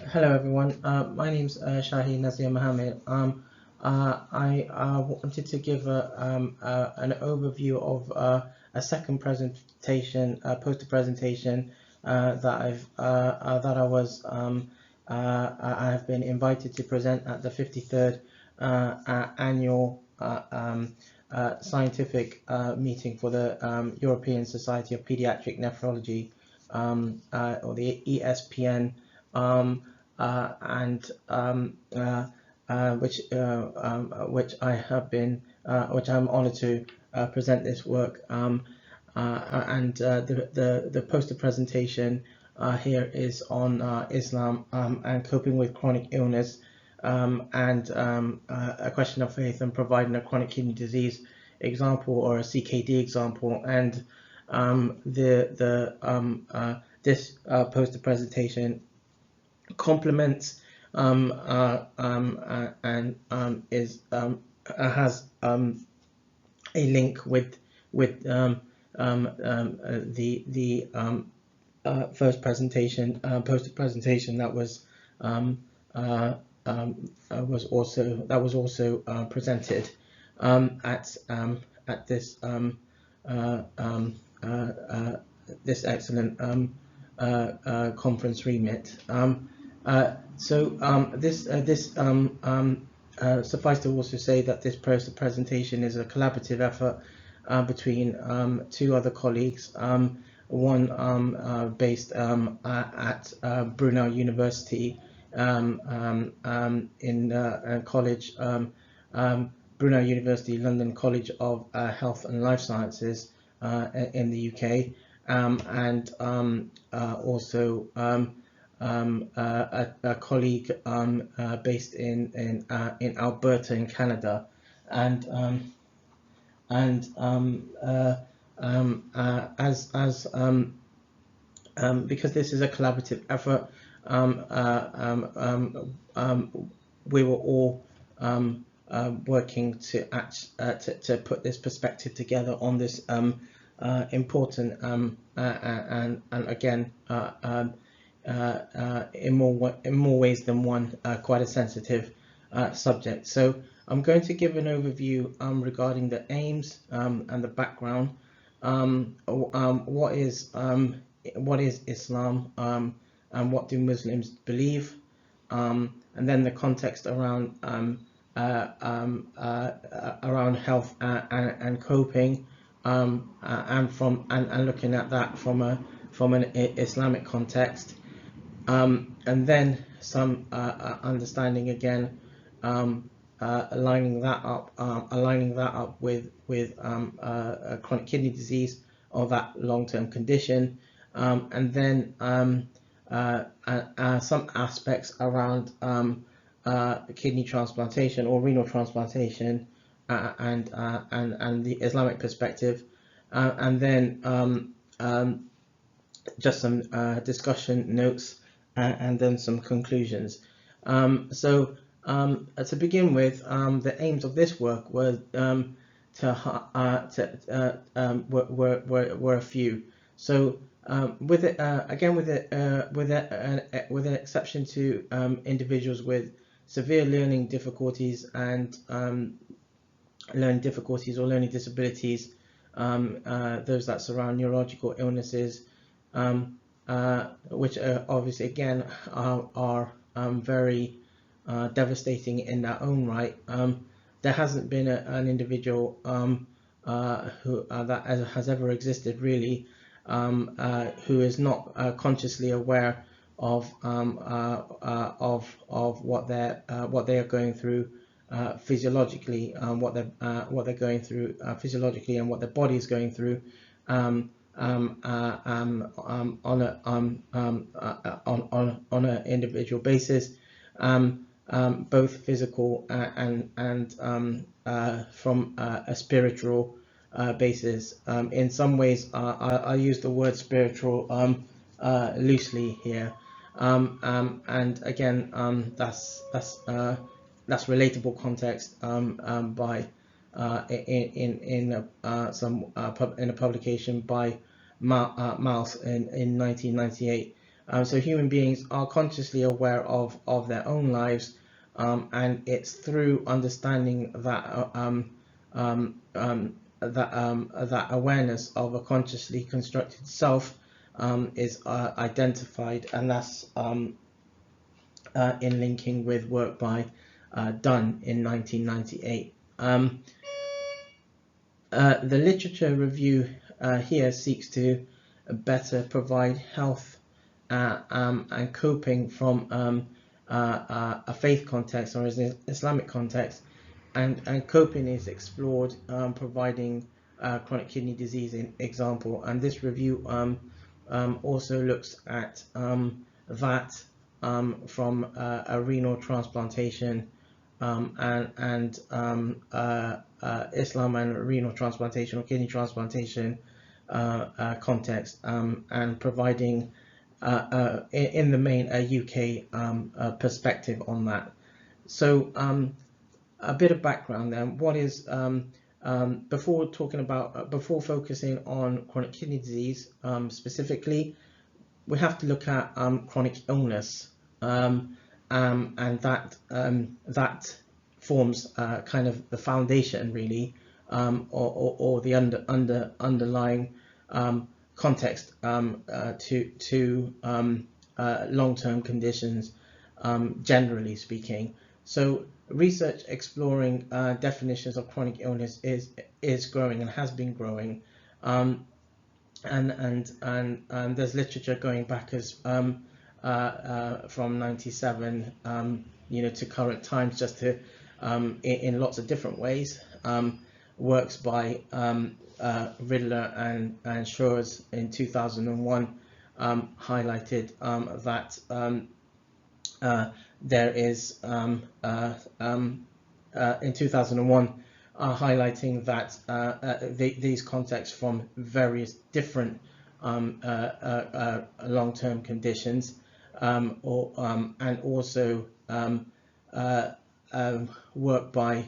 Hello everyone. My name's Shaheen Nazir Mohammed. I wanted to give an overview of a second presentation, poster presentation I have been invited to present at the 53rd annual scientific meeting for the European Society of Paediatric Nephrology, or the ESPN. And which I have been, which I'm honoured to present this work. The poster presentation here is on Islam and coping with chronic illness, a question of faith and providing a chronic kidney disease example or a CKD example. And this poster presentation complements and has a link with the first presentation, poster presentation that was also presented at this this excellent conference remit. Suffice to also say that this poster presentation is a collaborative effort between two other colleagues, one based at Brunel University in college, Brunel University London College of Health and Life Sciences in the UK, and also a colleague based in Alberta in Canada, because this is a collaborative effort, we were all working to put this perspective together on this important and again in more ways than one, quite a sensitive subject. So I'm going to give an overview regarding the aims and the background. What is Islam, and what do Muslims believe, and then the context around health and coping, and looking at that from an Islamic context, and then some understanding again, aligning that up with chronic kidney disease or that long-term condition, and then some aspects around kidney transplantation or renal transplantation, and the Islamic perspective, and then just some discussion notes, and then some conclusions. To begin with, the aims of this work were were a few. So with it again, with an exception to individuals with severe learning difficulties and learning difficulties or learning disabilities, those that surround neurological illnesses, which obviously again are very devastating in their own right. There hasn't been an individual who that has ever existed really, who is not consciously aware of what they are going through physiologically, what they're going through physiologically, and what their body is going through on an individual basis, both physical and from a spiritual basis. In some ways, I use the word spiritual loosely here, and again, that's relatable context by in a publication by Miles in 1998. So human beings are consciously aware of their own lives, and it's through understanding that awareness of a consciously constructed self is identified, and that's in linking with work by Dunn in 1998. The literature review here seeks to better provide health and coping from a faith context or an Islamic context, and coping is explored, providing chronic kidney disease in example. And this review also looks at that from a renal transplantation and Islam and renal transplantation or kidney transplantation context, and providing in the main a UK perspective on that. So a bit of background then. What is before focusing on chronic kidney disease specifically, we have to look at chronic illness, and that forms kind of the foundation, really, or the underlying context to long-term conditions, generally speaking. So research exploring definitions of chronic illness is growing and has been growing, and there's literature going back as from 97 to current times, just to in lots of different ways. Works by Riddler and Schurz in 2001 highlighted that there is in 2001 highlighting that these contexts from various different long-term conditions, and also work by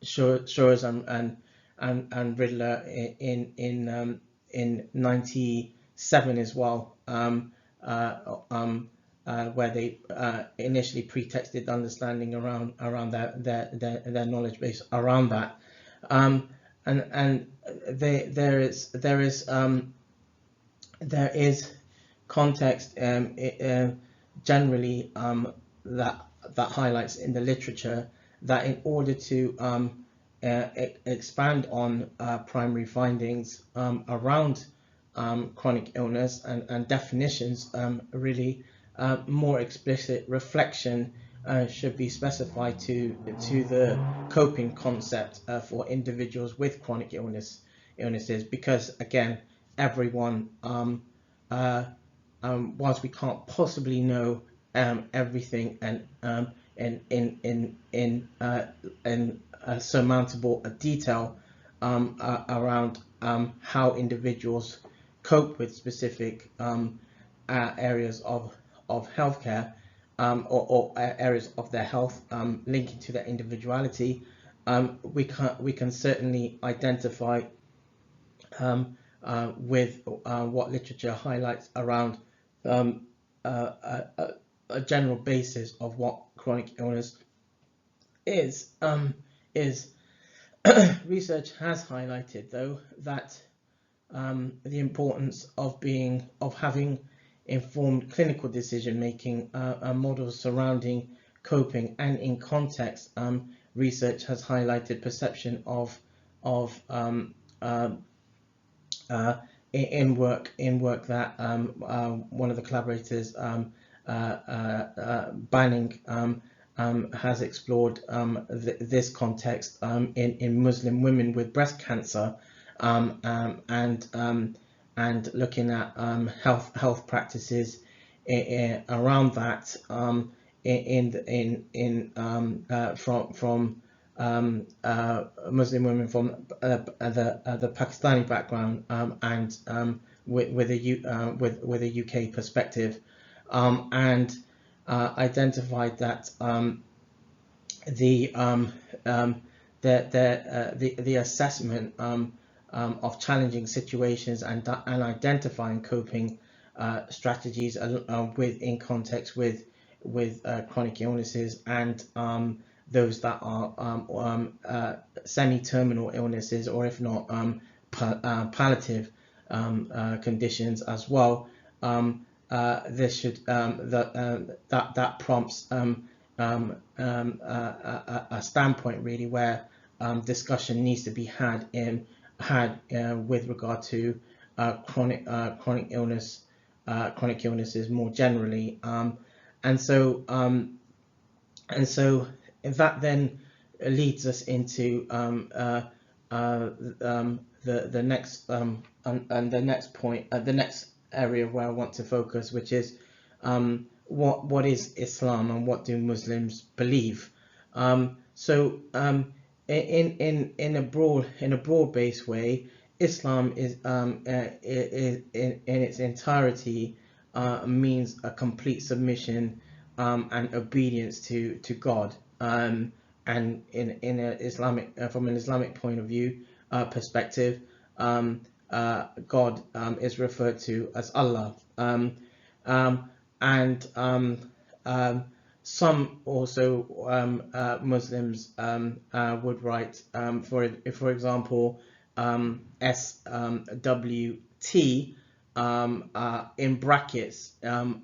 Schurz and Riddler in 97 as well, where they initially pretexted understanding around their knowledge base around that, and there is context generally that highlights in the literature that in order to expand on primary findings around chronic illness and definitions, really more explicit reflection should be specified to the coping concept for individuals with chronic illnesses, because again, everyone, whilst we can't possibly know everything and in surmountable detail around how individuals cope with specific areas of healthcare, or areas of their health linking to their individuality, we can certainly identify with what literature highlights around a general basis of what chronic illness is. Research has highlighted, though, that the importance of having informed clinical decision making models surrounding coping, and in context, research has highlighted perception of in work that one of the collaborators, Banning, has explored this context in Muslim women with breast cancer, and looking at health practices around that, from Muslim women from the Pakistani background, and with a UK perspective, and identified that the assessment of challenging situations and identifying coping strategies in context with chronic illnesses and those that are semi-terminal illnesses, or if not palliative conditions as well. This should that prompts a standpoint really where discussion needs to be had with regard to chronic illnesses more generally, and so that then leads us into the next the next point, the next area where I want to focus, which is what is Islam and what do Muslims believe. In a broad-based way, Islam is in its entirety means a complete submission and obedience to God. And in an Islamic from an Islamic point of view perspective, God is referred to as Allah. Some also Muslims would write, for example, SWT in brackets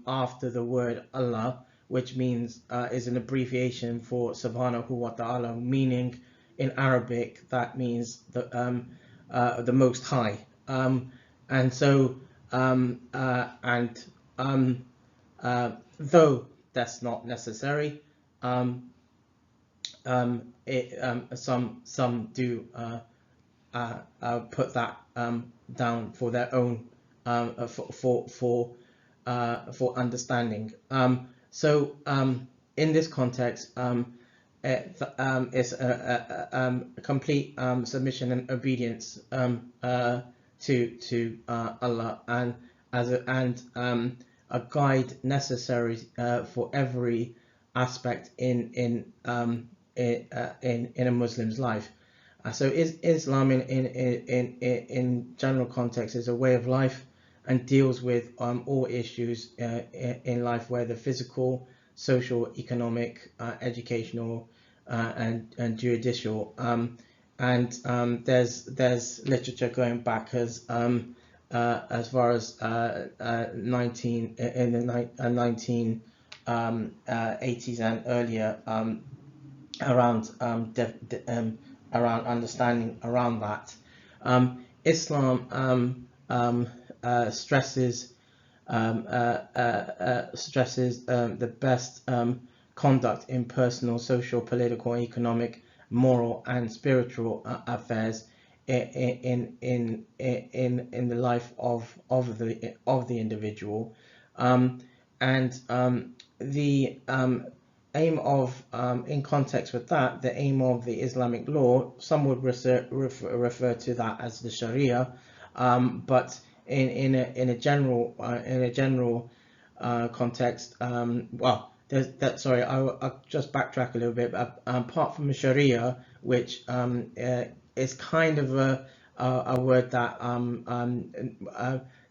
after the word Allah, which means is an abbreviation for Subhanahu wa Ta'ala, meaning in Arabic that means the Most High. Though that's not necessary, some do put that down for their own for understanding. In this context, it's a complete submission and obedience to Allah, and a guide necessary for every aspect in a Muslim's life. So Islam in general context is a way of life and deals with all issues in life, whether physical, social, economic, educational, and judicial. There's literature going back as far as 1980s and earlier, around understanding around that. Islam stresses the best conduct in personal, social, political, economic, moral, and spiritual affairs in the life of the individual, the aim of in context with that, the aim of the Islamic law, some would refer to that as the Sharia, but in a general context, well, sorry, I'll just backtrack a little bit. Apart from the Sharia, which is kind of a word that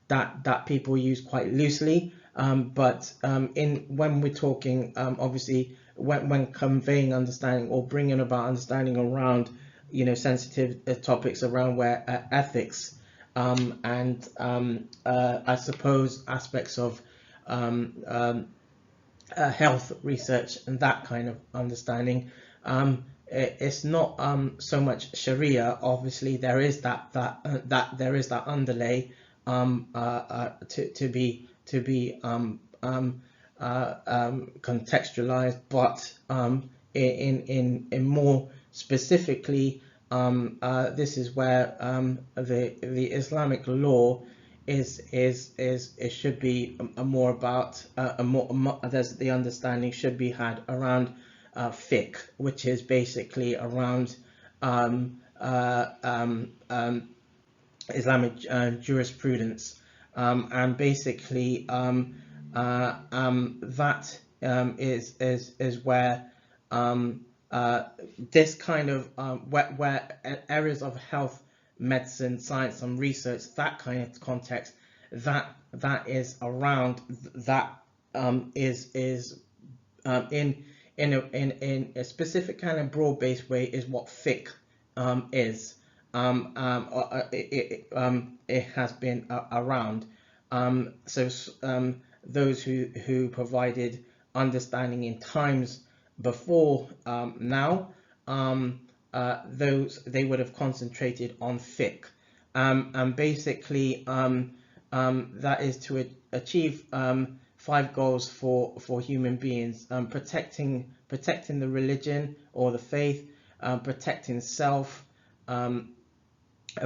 that people use quite loosely, but when we're talking, obviously, when conveying understanding or bringing about understanding around, sensitive topics around where ethics and I suppose aspects of health research and that kind of understanding, it's not so much Sharia. Obviously, there is that there is that underlay to be contextualized, but in more specifically, this is where the Islamic law it should be more about there's the understanding should be had around fiqh, which is basically around Islamic jurisprudence, and basically that is where this kind of where areas of health medicine, science, and research, that kind of context, that is around, that is in a specific kind of broad-based way, is what fiqh is. It has been around. So those who provided understanding in times before now, those they would have concentrated on fiqh, and basically that is to achieve 5 goals for human beings: protecting the religion or the faith, protecting self,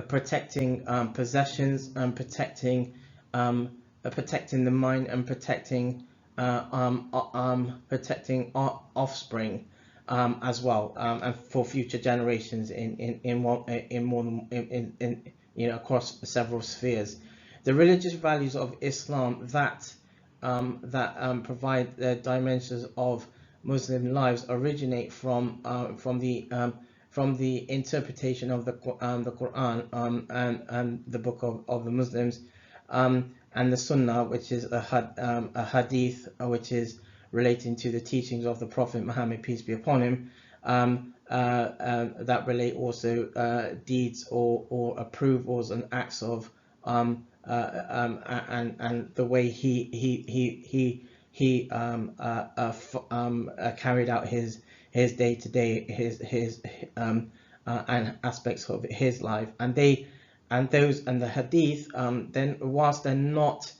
protecting possessions, and protecting the mind, and protecting offspring as well, and for future generations in more than across several spheres. The religious values of Islam that provide the dimensions of Muslim lives originate from the interpretation of the Quran, and the book of the Muslims, and the Sunnah, which is a hadith, which is relating to the teachings of the Prophet Muhammad, peace be upon him, that relate also deeds or approvals and acts of and the way he carried out his day-to-day, his and aspects of his life. And the hadith, then, whilst they're not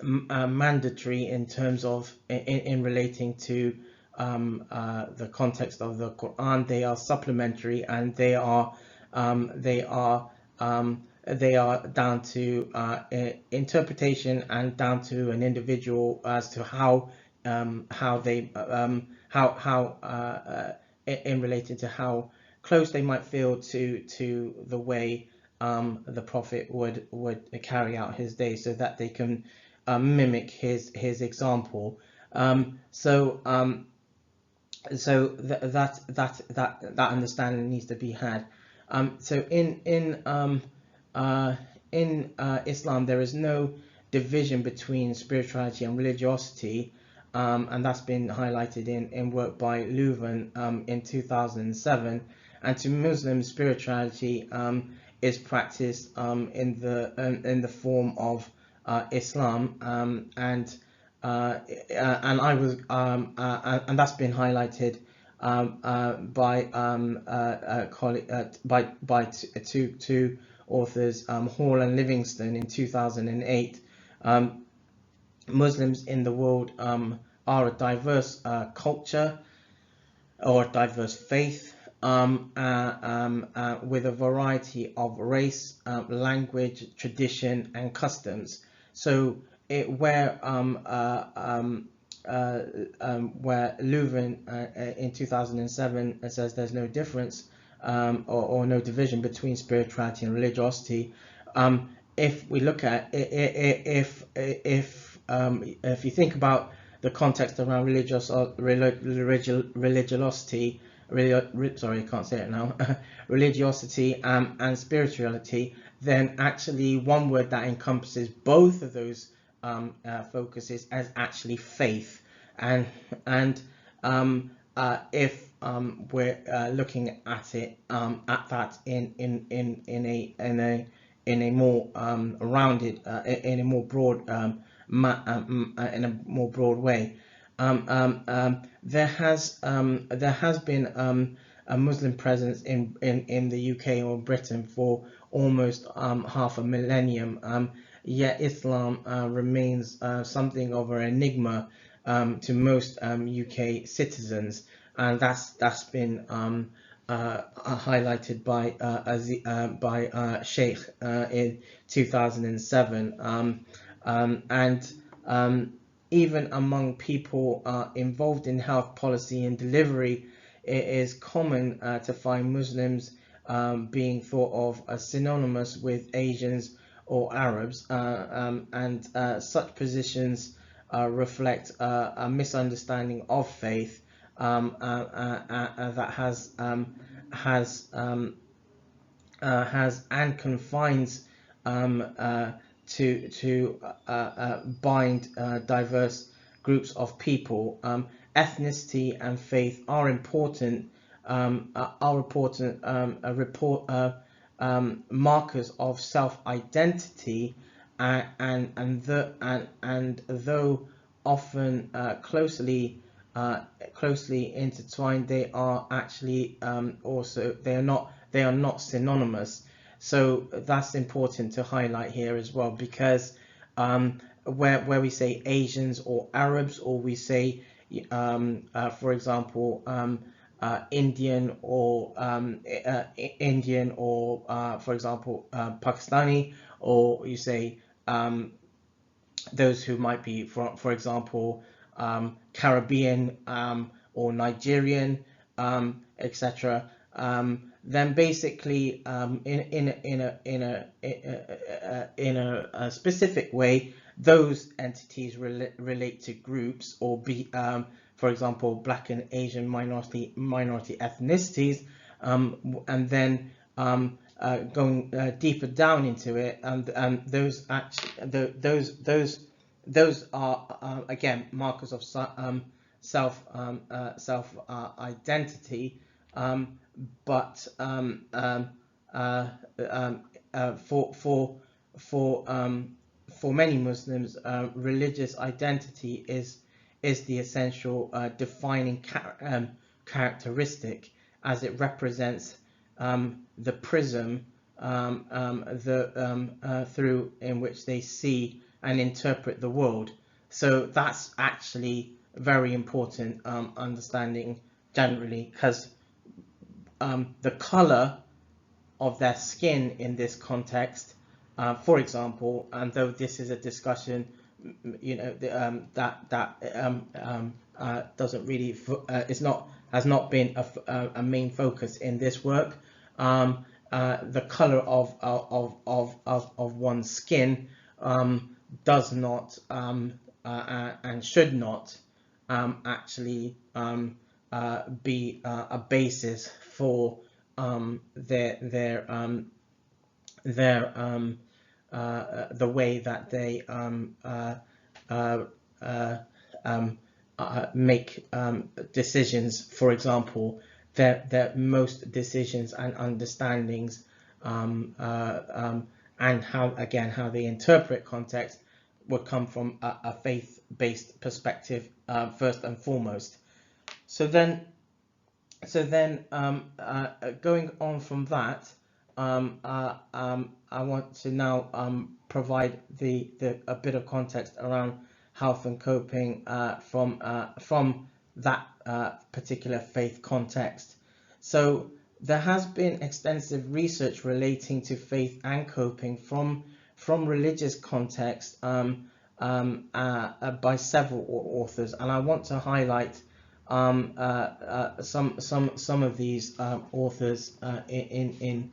mandatory in terms of in relating to the context of the Quran, they are supplementary, and they are down to interpretation, and down to an individual as to how they in related to how close they might feel to the way the Prophet would carry out his day, so that they can mimic his example. So that understanding needs to be had. So in Islam, there is no division between spirituality and religiosity, and that's been highlighted in work by Leuven in 2007. And to Muslims, spirituality is practiced in the form of Islam, and I was and that's been highlighted by two authors, Hall and Livingston, in 2008. Muslims in the world are a diverse culture, or a diverse faith, with a variety of race, language, tradition, and customs. So where Leuven in 2007 says there's no difference or no division between spirituality and religiosity, if we look at if you think about the context around religiosity, sorry, I can't say it now, religiosity and spirituality, then actually one word that encompasses both of those focuses as actually faith. And if we're looking at it at that in a more rounded, in a more broad in a more broad way, there has been a Muslim presence in the UK or Britain for almost half a millennium, yet Islam remains something of an enigma to most UK citizens, and that's been highlighted by Sheikh in 2007, and even among people involved in health policy and delivery, it is common to find Muslims being thought of as synonymous with Asians or Arabs, and such positions reflect a misunderstanding of faith, that has and confines to bind diverse groups of people. Ethnicity and faith are important markers of self-identity, and though often closely intertwined, they are actually they are not synonymous. So that's important to highlight here as well, because where we say Asians or Arabs, or we say for example Indian or for example Pakistani, or you say those who might be, for example, Caribbean or Nigerian, etc. Then basically, in a specific way, those entities relate to groups, or for example, Black and Asian minority ethnicities, and then going deeper down into it, and those are again markers of self identity, but for many Muslims, religious identity is the essential defining characteristic, as it represents the prism through in which they see and interpret the world. So that's actually very important understanding generally, because the color of their skin in this context, for example, and though this is a discussion, that doesn't really has not been a main focus in this work. The color of one's skin does not and should not actually be a basis for the way that they make decisions. For example, that most decisions and understandings and how they interpret context would come from a faith-based perspective first and foremost. So then going on from that, I want to now provide a bit of context around health and coping from that particular faith context. So there has been extensive research relating to faith and coping from religious context by several authors, and I want to highlight some of these authors in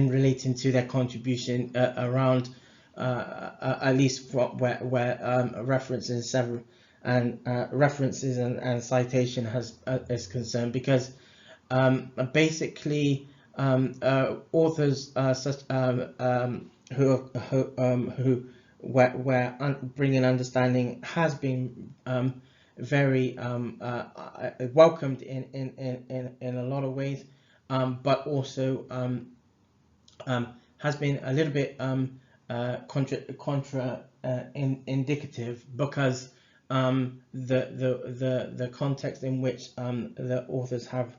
relating to their contribution around at least where references and citation is concerned, because basically authors such who where bringing understanding has been very welcomed in a lot of ways, but also has been a little bit indicative, because the context in which the authors have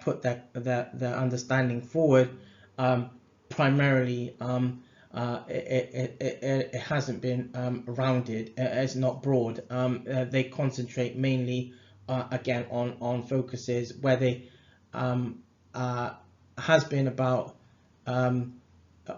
put their understanding forward, primarily it hasn't been rounded. It's not broad. They concentrate mainly again on focuses where they has been about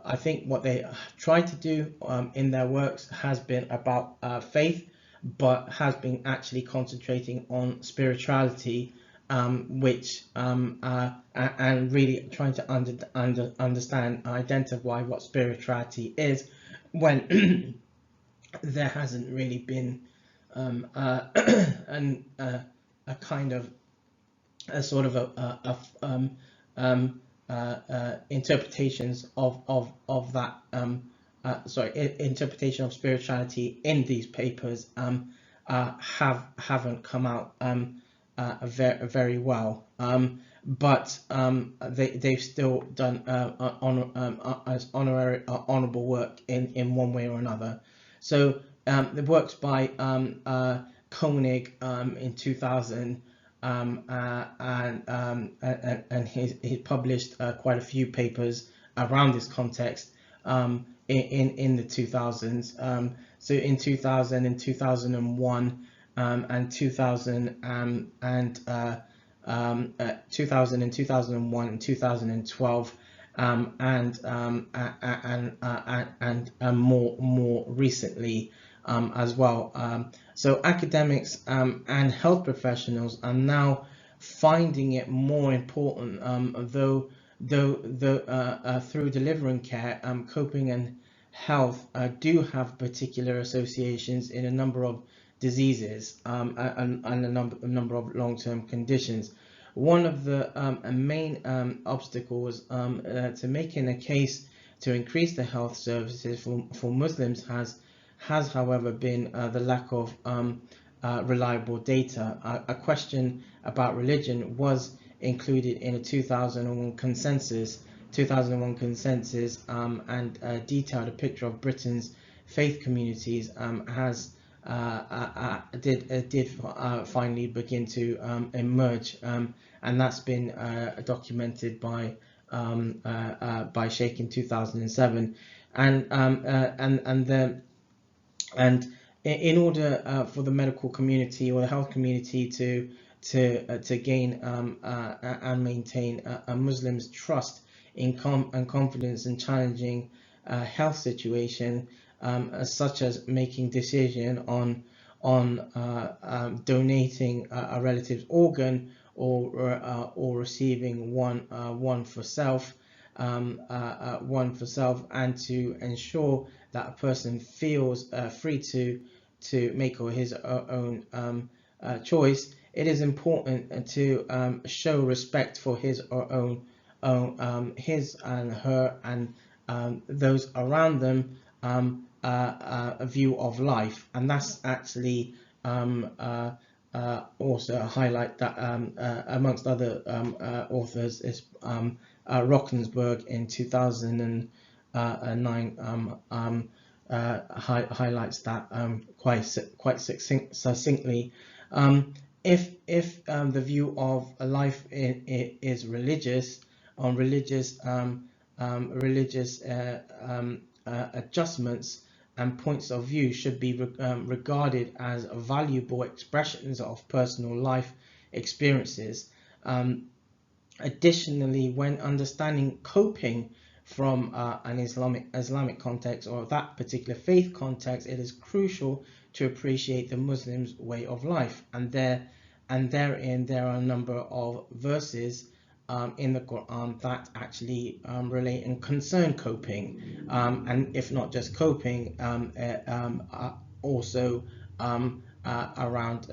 I think what they try to do in their works has been about faith, but has been actually concentrating on spirituality, which and really trying to understand, identify what spirituality is, when there hasn't really been and a kind of a sort of interpretations of that interpretation of spirituality in these papers haven't come out very well, but they've still done honorable work in one way or another. So the works by Koenig in 2000, and he published quite a few papers around this context in the 2000s. So in 2000 and 2001 and 2000 2000 and 2001 and 2012 and more recently as well. So academics and health professionals are now finding it more important, though through delivering care, coping and health do have particular associations in a number of diseases and a number of long-term conditions. One of the main obstacles to making a case to increase the health services for Muslims has however been the lack of reliable data. A question about religion was included in a 2001 consensus and detailed a picture of Britain's faith communities did finally begin to emerge, and that's been documented by Sheikh in 2007, and in order for the medical community or the health community to gain and maintain a Muslim's trust and confidence in challenging health situation, such as making decision on donating a relative's organ or receiving one for self, and to ensure that a person feels free to make his own choice. It is important to show respect for his and her and those around them a view of life, and that's actually also a highlight that amongst other authors is Rockensberg in 2009 highlights that quite succinctly. If the view of life is religious, on religious adjustments and points of view should be regarded as valuable expressions of personal life experiences. Additionally, when understanding coping from an Islamic context or that particular faith context, it is crucial to appreciate the Muslim's way of life, and therein there are a number of verses in the Quran that actually relate and concern coping, and if not just coping, also around,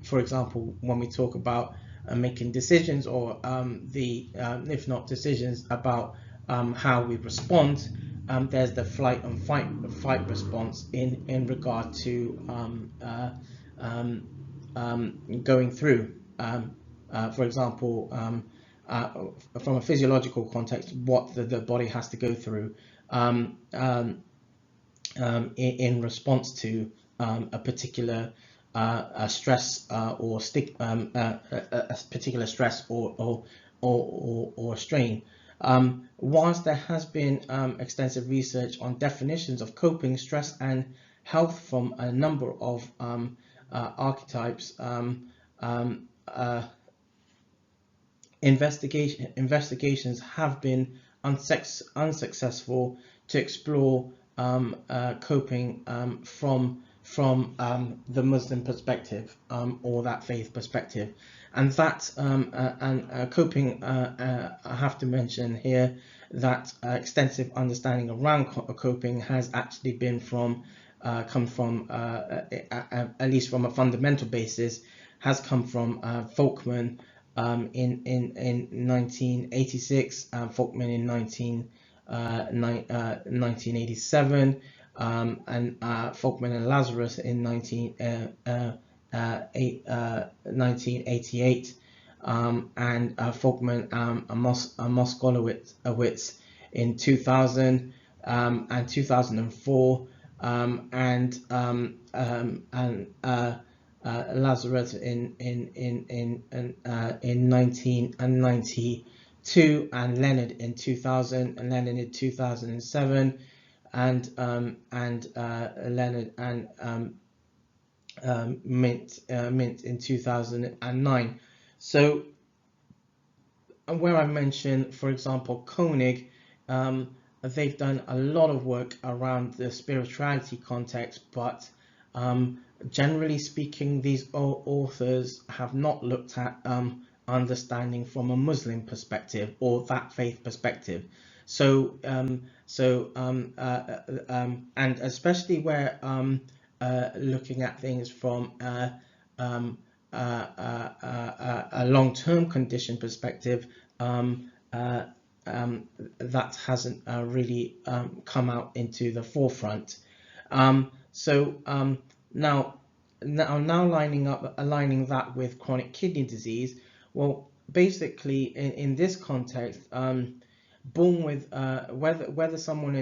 for example, when we talk about making decisions, or if not decisions, about how we respond, there's the flight and fight response in regard to going through, for example, from a physiological context, what the body has to go through in response to a particular stress or a particular stress or strain. Whilst there has been extensive research on definitions of coping, stress and health from a number of archetypes, investigations have been unsuccessful to explore coping from the Muslim perspective, or that faith perspective, and that coping, I have to mention here that extensive understanding around coping has actually been from come from, at least from a fundamental basis, has come from Folkman in 1986, Folkman in 1987, and Folkman and Lazarus in 1988, and Folkman and Moskowitz in 2000 and 2004, and Lazarus in 1992, and Leonard in 2000, and Leonard in 2007, and Leonard and Mint in 2009. So, where I mentioned, for example, Koenig, they've done a lot of work around the spirituality context, but generally speaking, these authors have not looked at understanding from a Muslim perspective or that faith perspective. So, and especially where looking at things from a long-term condition perspective, that hasn't really come out into the forefront. Now aligning that with chronic kidney disease. Well, basically in this context, born with whether someone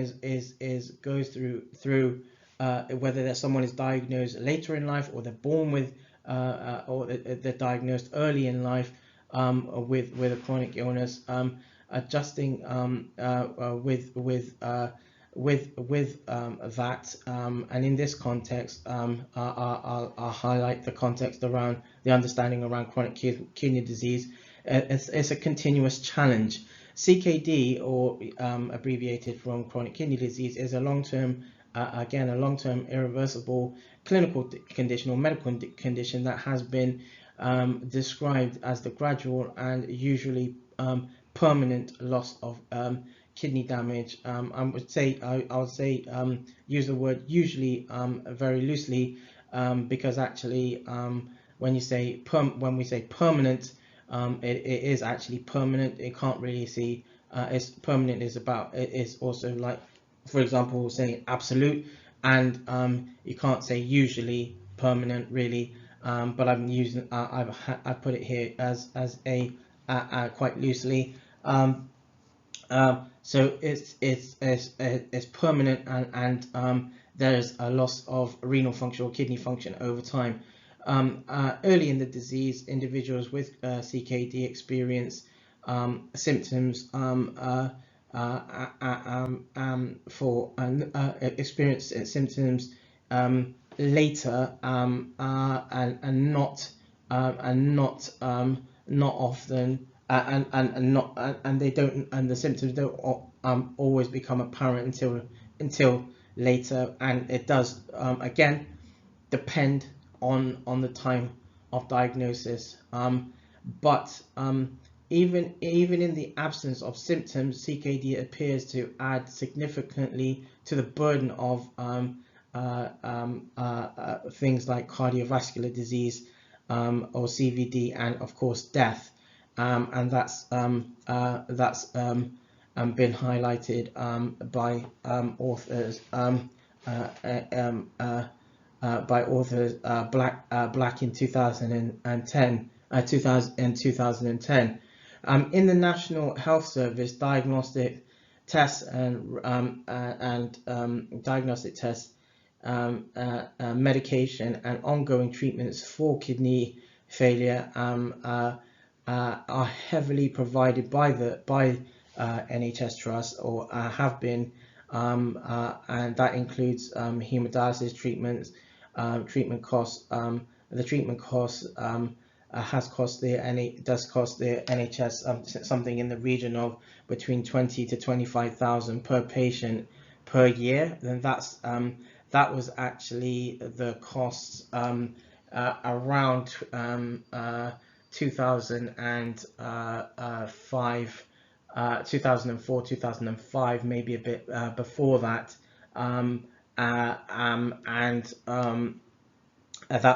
goes through whether someone is diagnosed later in life, or they're born with or they're diagnosed early in life with a chronic illness, adjusting with that, and in this context, I'll highlight the context around the understanding around chronic kidney disease. It's a continuous challenge. CKD, or abbreviated from chronic kidney disease, is a long-term, again, a long-term irreversible clinical condition or medical condition that has been described as the gradual and usually permanent loss of kidney damage. I would say use the word usually very loosely, because actually when we say permanent, it is actually permanent. It can't really see it's permanent is also, like, for example, saying absolute, and you can't say usually permanent really, but I'm using I put it here as a quite loosely. So it's permanent, and there's a loss of renal function or kidney function over time. Early in the disease, individuals with CKD experience symptoms experience symptoms later, and not often, and they don't, and the symptoms don't always become apparent until later, and it does again depend on the time of diagnosis, but even in the absence of symptoms, CKD appears to add significantly to the burden of things like cardiovascular disease, or CVD, and of course death, and that's been highlighted by authors Black in 2010. In the National Health Service, diagnostic tests diagnostic tests, medication, and ongoing treatments for kidney failure are heavily provided by NHS Trust, or have been, and that includes hemodialysis treatments, treatment costs. The treatment costs does cost the NHS something in the region of between 20 to 25,000 per patient per year. And that was actually the costs around 2005, 2004, 2005, maybe a bit before that, that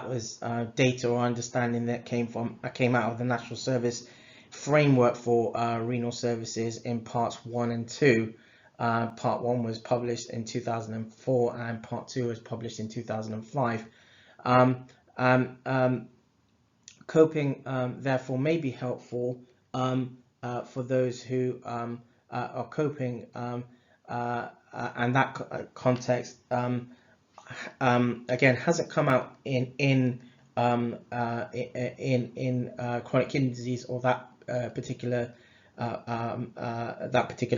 was data or understanding that came out of the National Service Framework for Renal Services in parts 1 and 2. Part 1 was published in 2004 and part 2 was published in 2005. Coping therefore may be helpful for those who are coping, and that context again hasn't come out in chronic kidney disease or that particular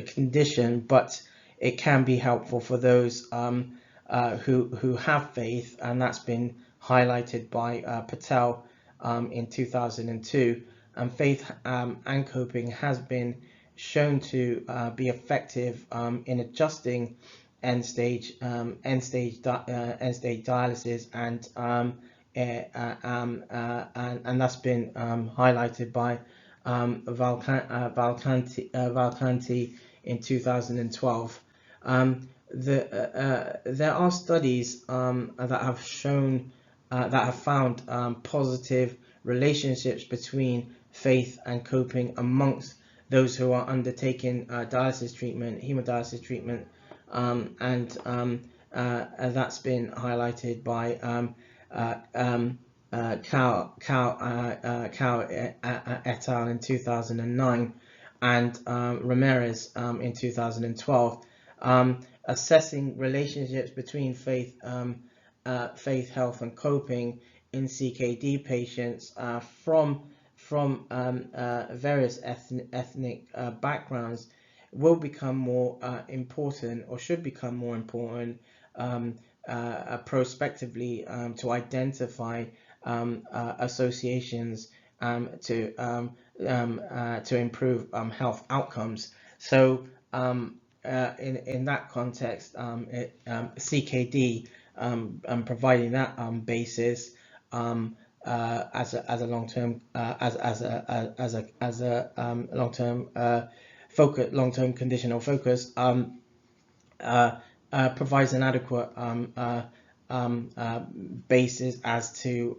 condition, but it can be helpful for those who have faith, and that's been highlighted by Patel in 2002. And faith and coping has been shown to be effective in adjusting end-stage dialysis, and that's been highlighted by Valcanti in 2012. There are studies that have shown that have found positive relationships between faith and coping amongst those who are undertaking dialysis treatment, hemodialysis treatment, and that's been highlighted by Cao et al. In 2009 and Ramirez in 2012, assessing relationships between faith, health, and coping in CKD patients from various ethnic backgrounds will become more important, or should become more important prospectively, to identify associations to improve health outcomes. So in that context, CKD providing that basis as a long-term long-term condition or focus provides an adequate basis as to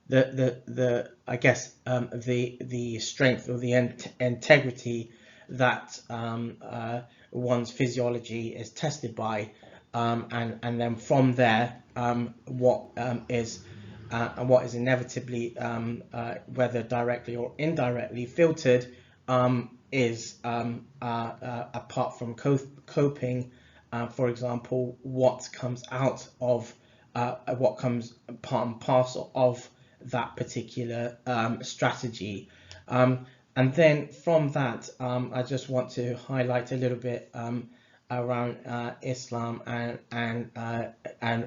the strength or the integrity that one's physiology is tested by, and then from there what is inevitably, whether directly or indirectly filtered, is apart from coping, for example, what comes out of what comes part and parcel of that particular strategy. And then from that, I just want to highlight a little bit around Islam and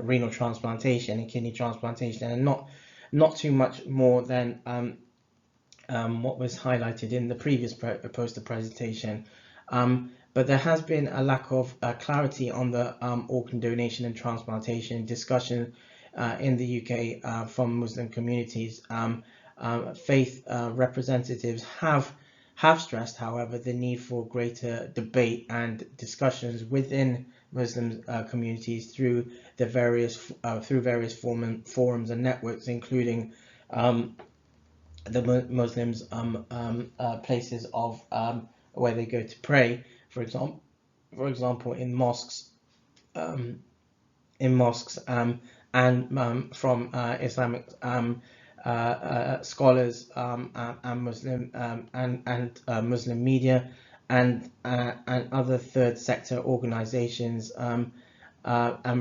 renal transplantation and kidney transplantation, and not too much more than what was highlighted in the previous poster presentation. But there has been a lack of clarity on the organ donation and transplantation discussion in the UK from Muslim communities. Faith representatives have stressed, however, the need for greater debate and discussions within Muslim communities through various forums and networks, including the Muslims places of where they go to pray, for example in mosques, and from Islamic scholars and Muslim Muslim media and other third sector organizations, and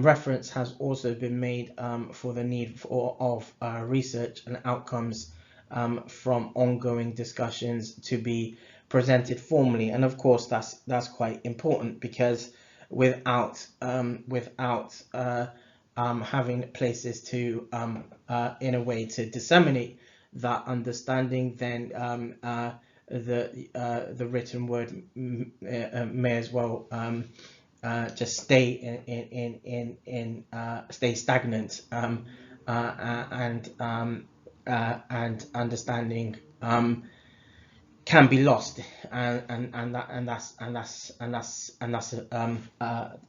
reference has also been made for the need of research and outcomes from ongoing discussions to be presented formally. And of course that's quite important, because without having places to in a way to disseminate that understanding, then the written word may as well just stay stay stagnant, and understanding can be lost, and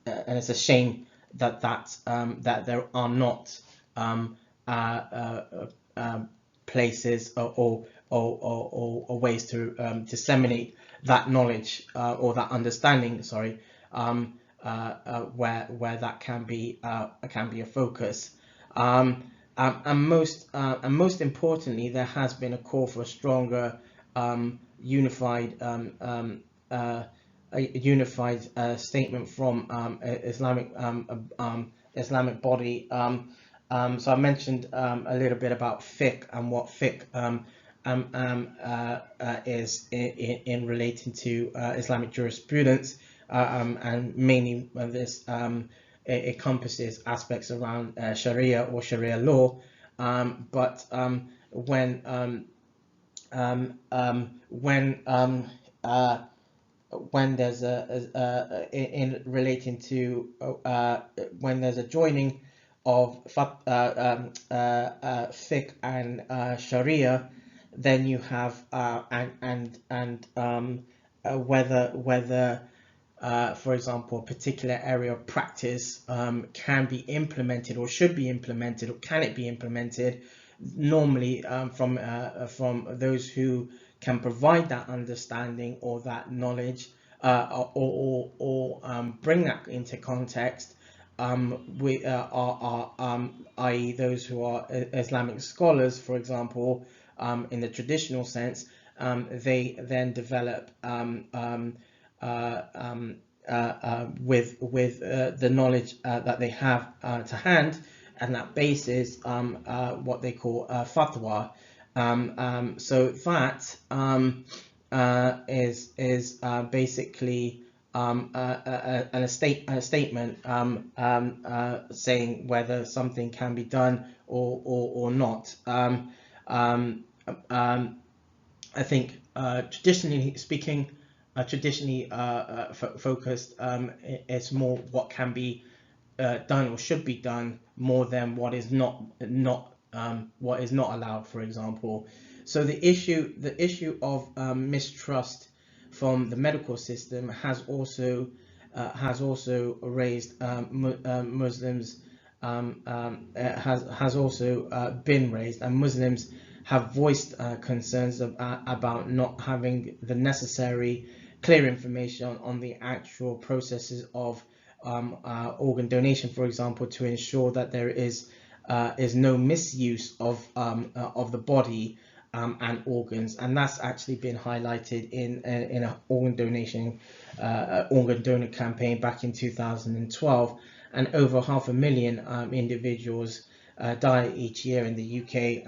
it's a shame that there are not places or ways to disseminate that knowledge or that understanding, sorry, where that can be a focus. And most importantly, there has been a call for a stronger unified statement from Islamic body. So I mentioned a little bit about fiqh and what fiqh is in relating to Islamic jurisprudence, and mainly this it encompasses aspects around Sharia or Sharia law. But when there's in relating to when there's a joining of fiqh and Sharia, then you have whether for example, a particular area of practice can be implemented or should be implemented, or can it be implemented, normally from those who can provide that understanding or that knowledge, or bring that into context, i.e. those who are Islamic scholars, for example, in the traditional sense. They then develop with the knowledge that they have to hand, and that basis what they call fatwa. So that is basically a statement saying whether something can be done or not. I think traditionally speaking, focused, it's more what can be done or should be done, more than what is not allowed, for example. So the issue of mistrust from the medical system has also raised Muslims, has also been raised, and Muslims have voiced concerns about not having the necessary clear information on the actual processes of organ donation, for example, to ensure that there is no misuse of the body and organs. And that's actually been highlighted in an organ donor campaign back in 2012, and over 500,000 individuals die each year in the UK,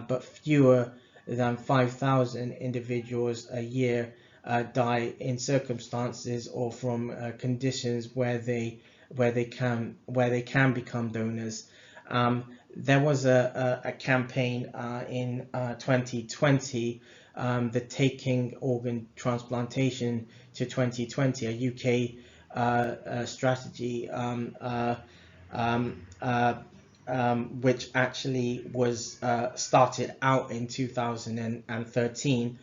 but fewer than 5,000 individuals a year die in circumstances or from conditions where they can become donors. There was a campaign in 2020, the Taking Organ Transplantation to 2020, a UK strategy, which actually was started out in 2013.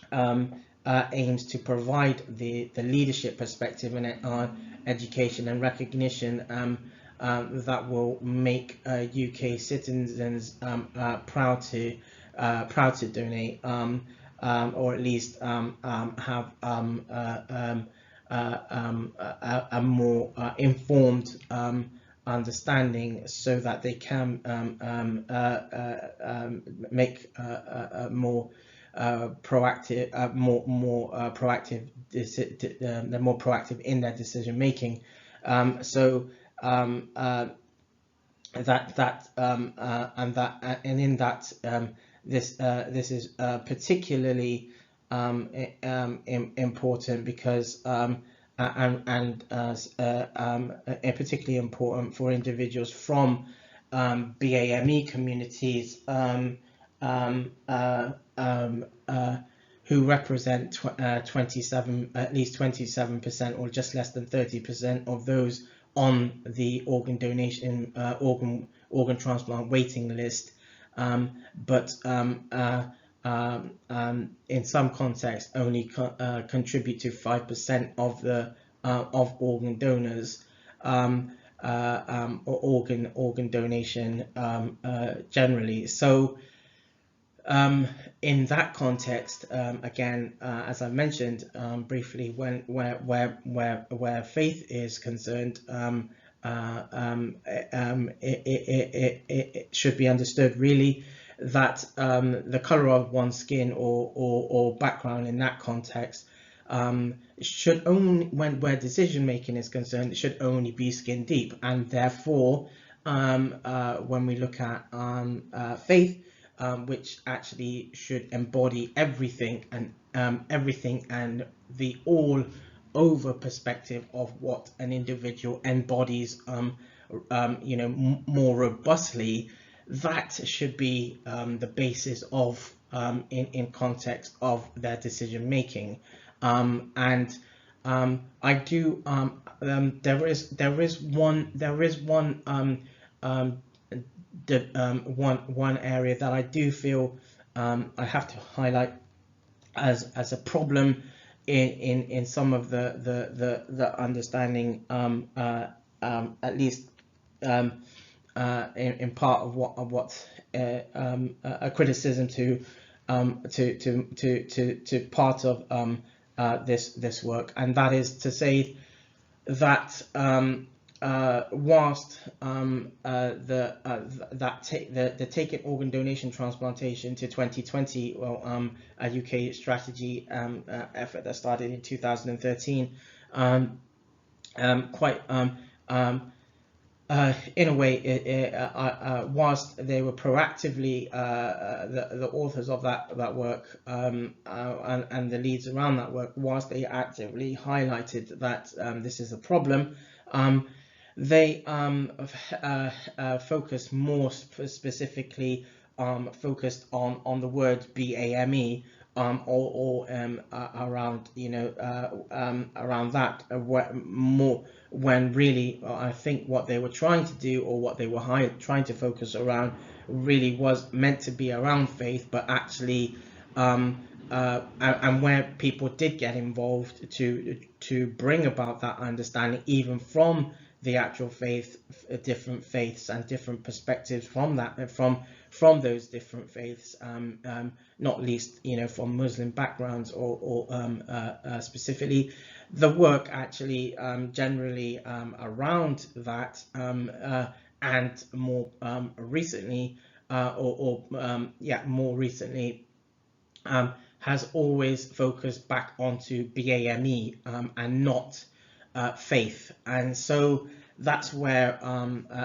Aims to provide the leadership perspective and education and recognition that will make UK citizens proud to donate, or at least have a more informed understanding, so that they can make more proactive, they're more proactive in their decision making. This is particularly important because particularly important for individuals from BAME communities, who represent at least 27% or just less than 30% of those on the organ donation organ transplant waiting list. But in some contexts only contribute to 5% of the of organ donors, or organ donation generally. So in that context, again, as I mentioned briefly, where faith is concerned, it should be understood really that the color of one's skin or background in that context should only, where decision making is concerned, it should only be skin deep, and therefore when we look at faith, which actually should embody everything and the all over perspective of what an individual embodies, more robustly, that should be the basis of in context of their decision making. I do there is one one area that I do feel I have to highlight as a problem in some of the understanding, at least in part of what a criticism to part of this work, and that is to say that whilst the Taking Organ Donation Transplantation to 2020, well, a UK strategy effort that started in 2013, quite in a way, whilst they were proactively the authors of that work and the leads around that work, whilst they actively highlighted that this is a problem, they focused more specifically focused on the word BAME, or around around that more, when really I think what they were trying to do, or what they were trying to focus around, really was meant to be around faith, but actually and where people did get involved to bring about that understanding, even from the actual faith, different faiths and different perspectives from that, from those different faiths, not least from Muslim backgrounds, or specifically the work actually generally around that, and more recently, more recently, has always focused back onto BAME and not faith. And so that's where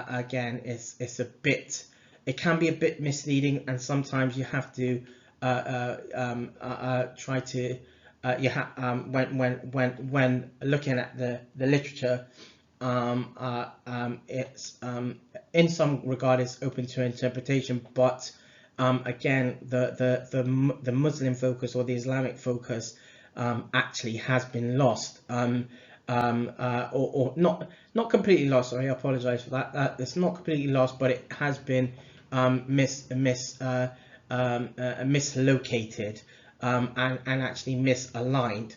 again it's a bit, it can be a bit misleading, and sometimes you have to try to when looking at the literature, it's in some regard it's open to interpretation, but again the Muslim focus, or the Islamic focus, actually has been lost, or not completely lost. Sorry, I apologize for that. It's not completely lost, but it has been mislocated, and actually misaligned.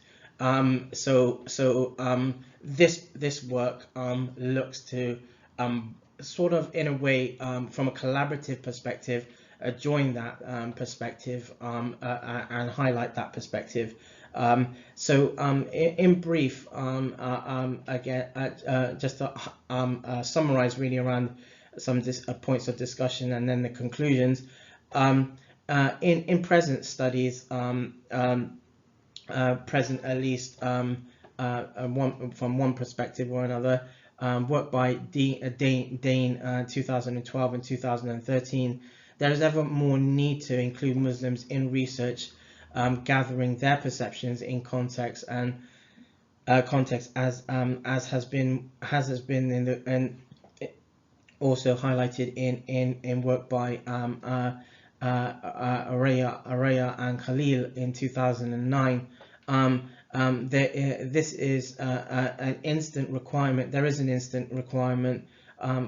This work looks to sort of, in a way, from a collaborative perspective, join that perspective, and highlight that perspective. In brief, again, just to summarize really around some points of discussion and then the conclusions. In present studies, present at least from one perspective or another, work by Dane 2012 and 2013, there is ever more need to include Muslims in research, gathering their perceptions in context, and context as has been in the, and also highlighted in work by Araya and Khalil in 2009. This is an instant requirement. There is an instant requirement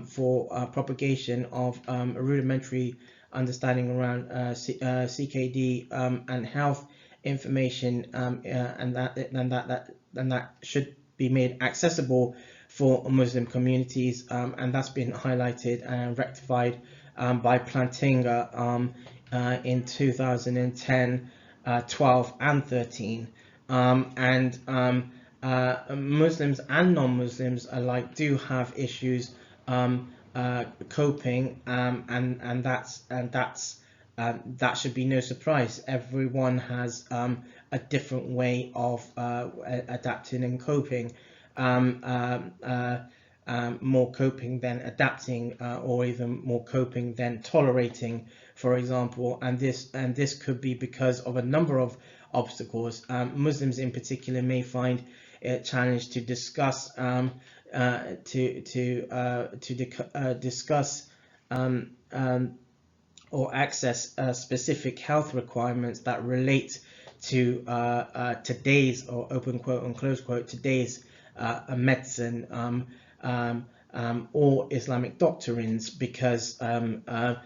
for propagation of rudimentary understanding around CKD and health information, and that should be made accessible for Muslim communities, and that's been highlighted and rectified by Plantinga in 2010, 12 and 13. Muslims and non-Muslims alike do have issues coping, and that should be no surprise. Everyone has a different way of adapting and coping, more coping than adapting, or even more coping than tolerating, for example. And this could be because of a number of obstacles. Muslims in particular may find it a challenge to discuss discuss or access specific health requirements that relate to today's, or open quote and close quote, today's medicine, or Islamic doctrines, because for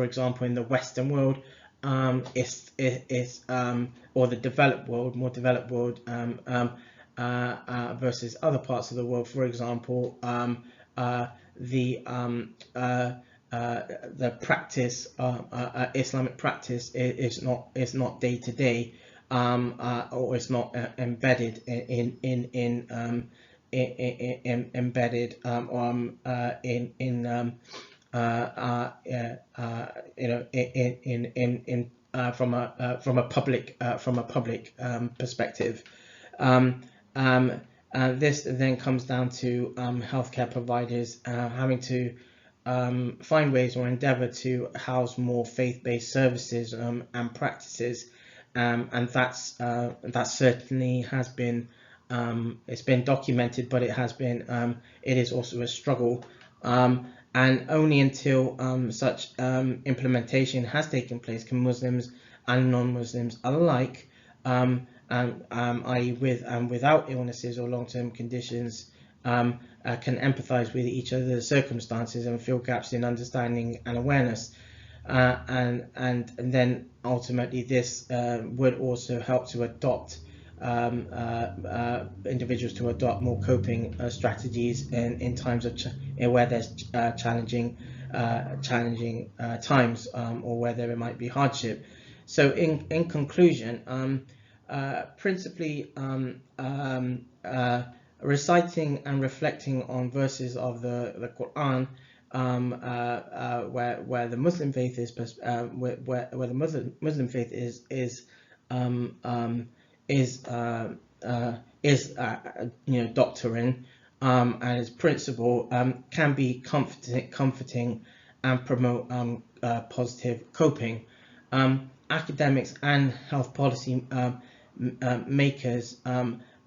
example, in the Western world, or the developed world, more developed world, versus other parts of the world, for example, the practice, Islamic practice, is not day to day, or it's not embedded embedded from a public perspective. This then comes down to healthcare providers having to find ways or endeavour to house more faith-based services and practices, and that certainly has been, it's been documented, but it is also a struggle, and only until such implementation has taken place can Muslims and non-Muslims alike, i.e. with and without illnesses or long-term conditions, can empathise with each other's circumstances and fill gaps in understanding and awareness, and then ultimately this would also help to adopt individuals to adopt more coping strategies in times of where there's challenging times, or where there might be hardship. So in conclusion, principally reciting and reflecting on verses of the Quran, where the Muslim faith is where the Muslim faith is doctrine, and its principle, can be comforting and promote positive coping. Academics and health policy makers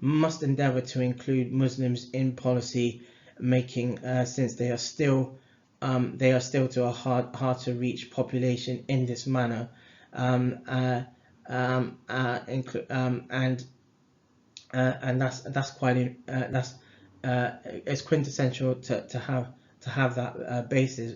must endeavour to include Muslims in policy making, since they are still to a hard to reach population in this manner, and that's quite it's quintessential to have that basis.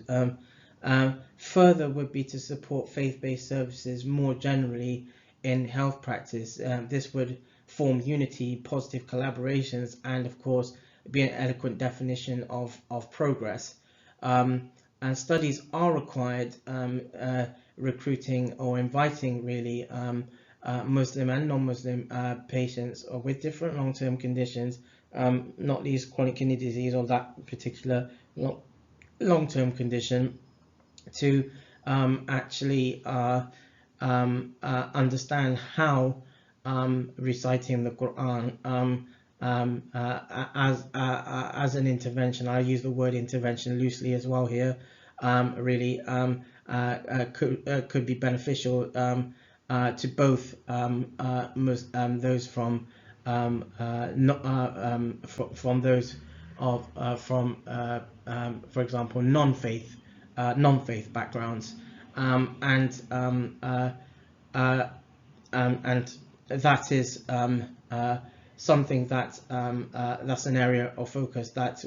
Further would be to support faith-based services more generally in health practice. This would form unity, positive collaborations, and of course be an eloquent definition of progress. And studies are required, recruiting or inviting really Muslim and non-Muslim patients with different long-term conditions, not least chronic kidney disease or that particular long-term condition, to actually understand how reciting the Quran as an intervention, I use the word intervention loosely as well here, really could be beneficial to both those from those of for example non-faith backgrounds, and that is something that that's an area of focus that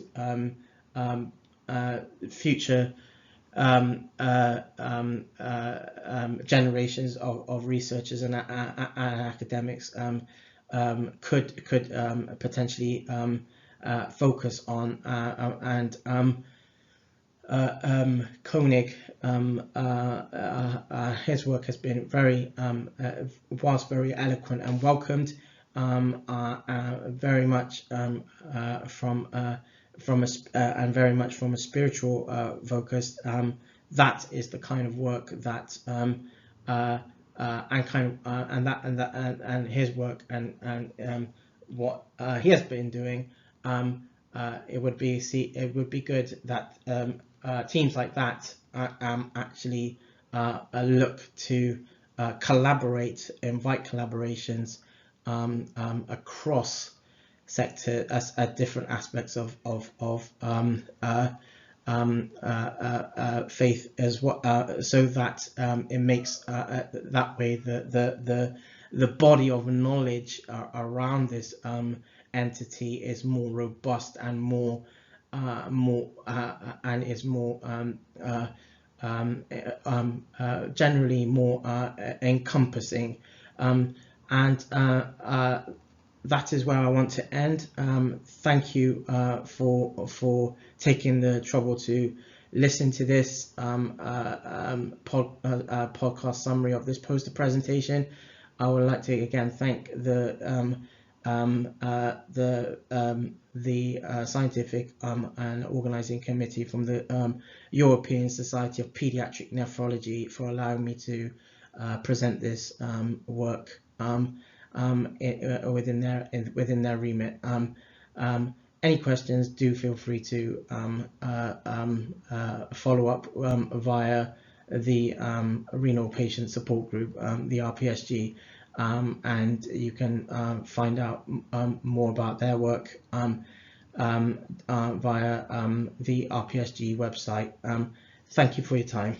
future generations of researchers and academics could potentially focus on, and Koenig, his work has been whilst very eloquent and welcomed, very much from and very much from a spiritual focus. That is the kind of work that and his work and what he has been doing. It would be good that teams like that actually look to collaborate, invite collaborations across sector at different aspects of faith as well, so that it makes that way the body of knowledge around this entity is more robust and and is more generally more encompassing, and that is where I want to end. Thank you for taking the trouble to listen to this podcast summary of this poster presentation. I would like to again thank the scientific and organizing committee from the European Society of Paediatric Nephrology for allowing me to present this work within their remit. Any questions, do feel free to follow up via the renal patient support group, the RPSG, and you can find out more about their work via the RPSG website. Thank you for your time.